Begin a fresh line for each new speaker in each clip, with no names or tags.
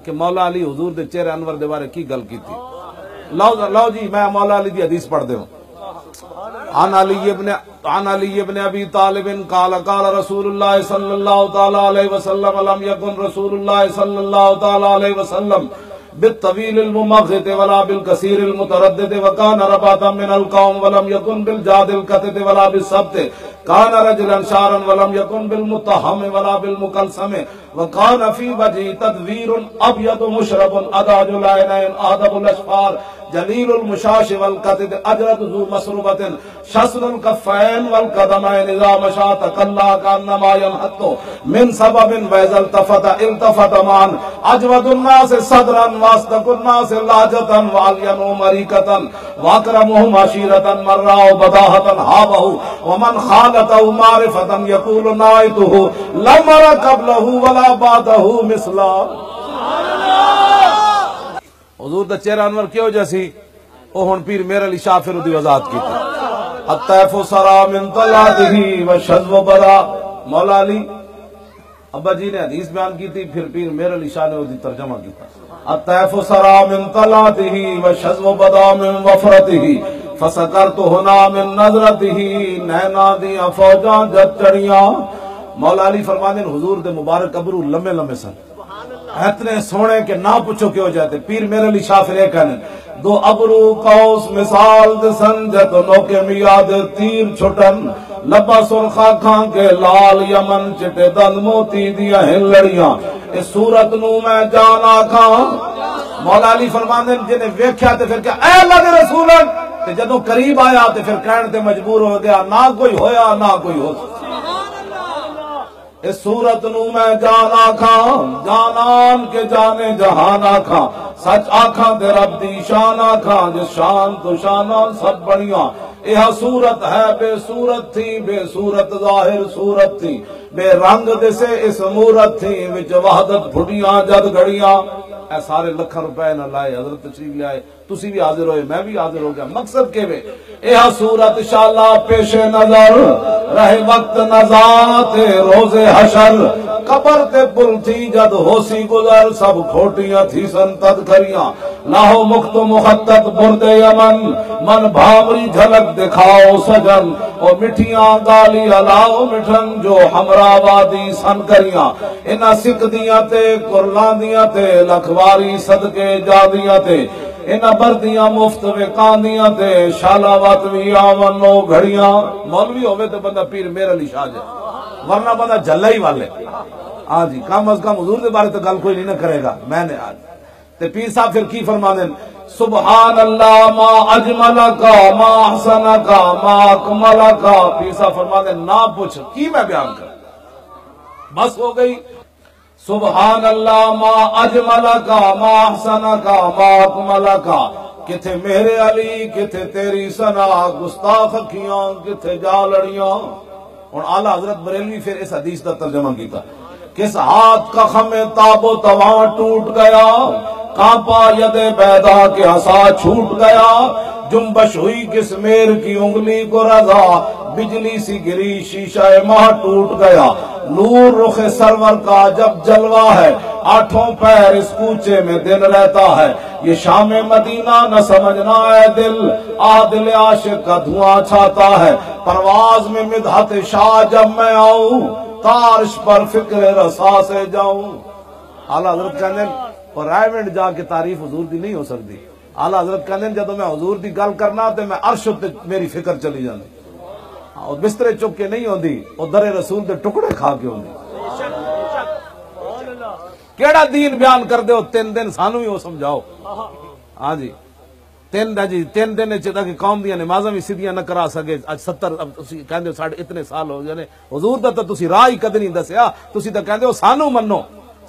کہ مولا علی حضور دے چہرے انور دے بارے کی گل کی تھی. لو جی میں مولا علی دی حدیث پڑھ دے ہوں. عن علی ابن ابی طالب قال قال رسول اللہ صلی اللہ تعالی علیہ وسلم لم یکن رسول اللہ صلی اللہ تعالی علیہ وسلم بالطویل الممغط ولا بالکثیر المتردد وکان رباتا من القوم ولم یکن بالجاد القطد ولا بالسبت کان رجلا شارا ولم یکن بالمتهم ولا بالمکلسم وکان فی وجهه تدویر ابیض مشرب اداج العینین آدب الاشفار جلیل المشاش والقطد اجرد ذو مسروبت شسن الکفین والقدمین اذا مشا تقلا کانما ينحط من سبب واذا التفت معا اجود الناس صدرا واصدق الناس لاجتا والین مریکتا واکرمهم عشیرتا من راء بداہتا ہابہ ومن خالته معرفتا یقول نائته لم ر قبلہ ولا بعدہ مثلا. حضور دا چہرہ انور کیوں جیسی او ہن پیر میرا علی شاہ پھر دی وضاحت کی تھی. الطیف سرا من طلعته وشذب برا. مولا علی ابا جی نے حدیث بیان کی تھی، پھر پیر میرا علی شاہ نے اس دی ترجمہ کی تھا. الطیف سرا من طلعته وشذب بدا من وفرته فسکرت ہنا من نظرته نینا دیاں فوجاں جت چڑیاں. مولا علی فرماندے حضور دے مبارک ابرو لمبے لمبے سن، اتنے سونے کہ نہ پوچھو کیوں جاتے. پیر میرے علی شاہ پھر ایک کہنے دو ابرو قوس مثال دے سنجت نوکے میاد تیر چھٹن لبا سرخا کھان کے لال یمن چٹے دل موتی دیا ہیں لڑیاں اس صورت نو میں جانا کھان. مولا علی فرماندے جنہیں ویکھیا تے پھر کہ اے اللہ دے رسولن تے جدوں قریب آیا تے پھر کہن تے مجبور ہو گیا نہ کوئی ہویا نہ کوئی ہو. اس صورت نو میں جانا کھاں جانان کے جانے جہانا کھاں سچ آکھاں دے رب دی شانا کھاں جس شان تو شانہ سب بڑیاں. یہ صورت ہے بے صورت تھی بے صورت ظاہر صورت تھی بے رنگ دے سے اس مورت تھی وچ وحدت پھٹیاں جد گھڑیاں. اے سارے لکھاں روپے نہ لائے حضرت تشریف لے آئے، تسی بھی حاضر ہوئے میں بھی حاضر ہو گیا. مقصد کے وے یہ صورت انشاءاللہ پیش نظر رہے وقت نظارت روز حشر قبر تے پل تھی جد ہوسی گزر سب کھوٹیاں تھی سن تذکریاں لاہو مخت مخطط برد یمن من بھامری جھلک دکھاؤ سجن اور مٹھیاں گالی الاؤ مٹھن جو ہمراہ وادی سن کریاں انہاں سکھ دیاں تے قرلان دیاں تے لکھواری صدقے جادیاں تے انہاں بردیاں مفت وکاندیاں تے شالاوات بھی آونو گھڑیاں. مولوی ہوئے تو بندہ پیر میرا علی شاہ جائے ورنہ بندہ جھلا ہی والے. ہاں جی کم از کم حضور دے بارے تو گل کوئی نہیں نہ کرے گا. میں نے آج تے پیر صاحب پھر کی فرما دیں سبحان اللہ ما اجملکا ما احسنکا ما اکملکا. پیر صاحب فرما دیں نہ پوچھ کی میں بیان کر بس ہو گئی. سبحان اللہ ما اجملکا ما احسنکا ما اکملکا. کتھے میرے علی کتھے تیری سنا گستاخ اکھیاں کتھے جا لڑیاں. اور اعلیٰ حضرت بریلوی پھر اس حدیث کا ترجمہ کیتا کس ہاتھ کا خم تاب و تواں ٹوٹ گیا کانپا ید بیدا کے عصا چھوٹ گیا جنبش ہوئی کس میر کی انگلی کو رضا بجلی سی گری شیشہ ماہ ٹوٹ گیا نور رخ سرور کا جب جلوہ ہے آٹھوں پیر اس کوچے میں دن رہتا ہے یہ شام مدینہ نہ سمجھنا ہے دل دل عاشق کا دھواں چھاتا ہے پرواز میں مدحت شاہ جب میں آؤں تارش پر فکر رسا سے جاؤں. اعلیٰ حضرت کہنے اور رائے منڈ جا کے تعریف حضور دی نہیں ہو سکتی. اعلیٰ حضرت کہنے جدو میں حضور دی گل کرنا تے میں عرش تے میری فکر چلی جاندی اور بسترے چک کے نہیں ہوندی اور در رسول دے ٹکڑے کھا کے ہوندی. کیڑا دین بیان کر دے ہو 3 دن سانو ہی ہو سمجھاؤ. ہاں جی 3 دن چاہتا کہ قوم دیا نمازاں بھی سیدھیاں نہ کرا سکے. اج 70 کہندے ہو ساڑھے اتنے سال ہو جانے حضور دا تو تسی راہ ہی کد نہیں دسیا. تسی تو کہندے ہو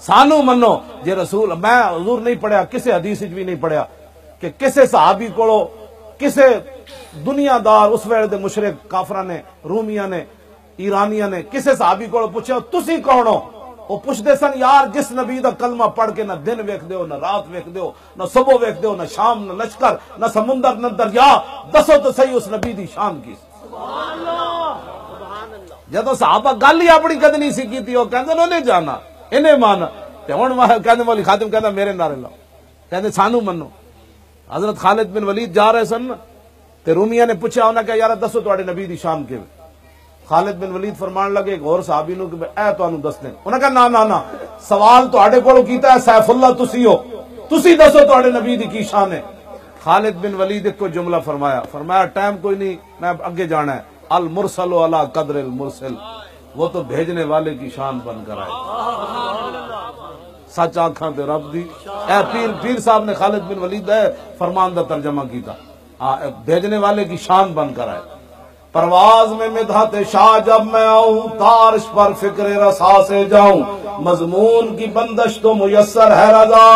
سانو منو جے رسول میں حضور نہیں پڑھیا کسے حدیث بھی نہیں پڑھیا کہ کسے صحابی کولو کسے دنیا دار اس ویلے دے مشرک کافراں نے رومیاں نے ایرانیاں نے کسے صحابی کولو پوچھیا تسی کون ہو. وہ پوچھتے سن یار جس نبی دا کلمہ پڑھ کے نہ دن ویکھ دیو نہ رات ویکھ دیو نہ صبح ویکھ دیو نہ شام نہ لشکر نہ سمندر نہ دریا دسو تو صحیح اس نبی دی شان کی. جدو صحابہ گل ہی اپنی کد نہیں سی کیتی وہ کہندے انہوں نے جانا انہیں مانا تے ہن کہندے مولوی خاتم کہندا میرے نعرے لاؤ، کہندے سانو منو۔ حضرت خالد بن ولید جا رہے سن تے رومیہ نے پوچھا انہاں کہ یار دسو تواڈے نبی دی شان کیویں؟ خالد بن ولید فرمان لگے ایک اور صحابی نو کہ اے تانوں دس دیں، انہاں کہا نا نا نا، سوال تواڈے کولوں کیتا ہے سیف اللہ تسی ہو، تسی دسو تواڈے نبی دی کی شان ہے؟ خالد بن ولید ایک کو جملہ فرمایا ٹائم کوئی نہیں، میں اگے جانا ہے، المرسل علی قدر المرسل، وہ تو بھیجنے والے کی شان بن کر آئے۔ سچ آنکھاں تے رب دی، اے پیر صاحب نے خالد بن ولید ہے فرمان دا ترجمہ کیتا، بھیجنے والے کی شان بن کر آئے۔ پرواز میں مدحت شاہ جب میں آؤں، تارش پر فکر رسا سے جاؤں، مضمون کی بندش تو میسر ہے رضا،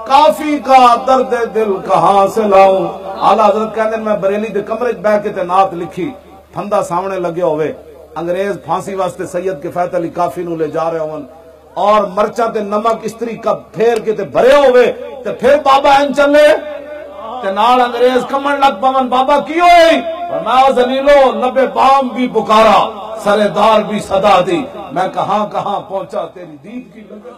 کافی کا درد دل کہاں سے لاؤں۔ اعلیٰ حضرت کہندے میں بریلی دے کمرے چ بیٹھ کے تے نعت لکھی، ٹھنڈا سامنے لگے ہوئے، انگریز پھانسی واسطے سید کفایت علی کافی نو لے جا رہے ہون، اور مرچا تے نمک استری کپ پھیر کے تے بھرے ہوئے، تے پھر بابا این چلے تے نال انگریز کمن لگ پون، بابا کی ہوئی؟ فرمایا ذلیلو لبے بام بھی پکارا، سرے دار بھی صدا دی، میں کہاں کہاں پہنچا تیری دید کی لگے۔